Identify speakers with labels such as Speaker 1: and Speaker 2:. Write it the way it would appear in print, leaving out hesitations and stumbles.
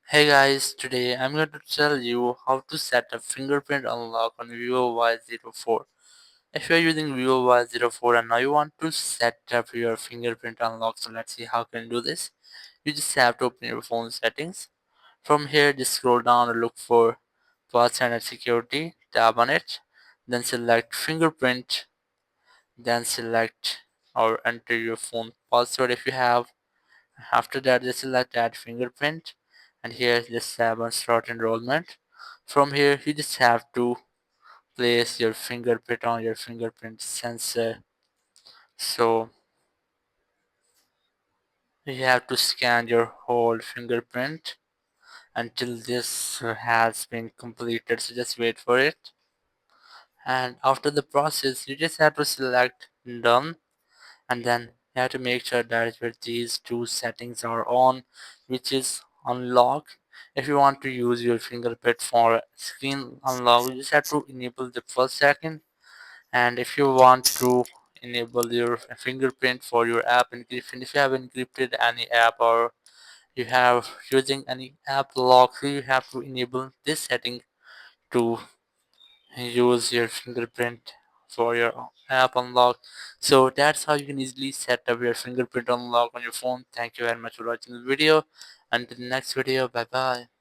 Speaker 1: Hey guys, today I'm going to tell you how to set a fingerprint unlock on Vivo Y04. If you're using Vivo Y04 and now you want to set up your fingerprint unlock, so let's see how can you do this. You just have to open your phone settings. From here, just scroll down and look for password and security, tap on it, then select fingerprint, then select or enter your phone password if you have. After that, just select add fingerprint, and here just tap on start enrollment. From here, you just have to place your fingerprint on your fingerprint sensor. So you have to scan your whole fingerprint until this has been completed. So just wait for it. And after the process, you just have to select done, and then you have to make sure that these two settings are on, which is unlock. If you want to use your fingerprint for screen unlock, you just have to enable the first second, and if you want to enable your fingerprint for your app encryption, if you have encrypted any app or you have using any app lock, so you have to enable this setting to use your fingerprint for your app unlock. So that's how you can easily set up your fingerprint unlock on your phone. Thank you very much for watching the video. Until the next video, bye bye.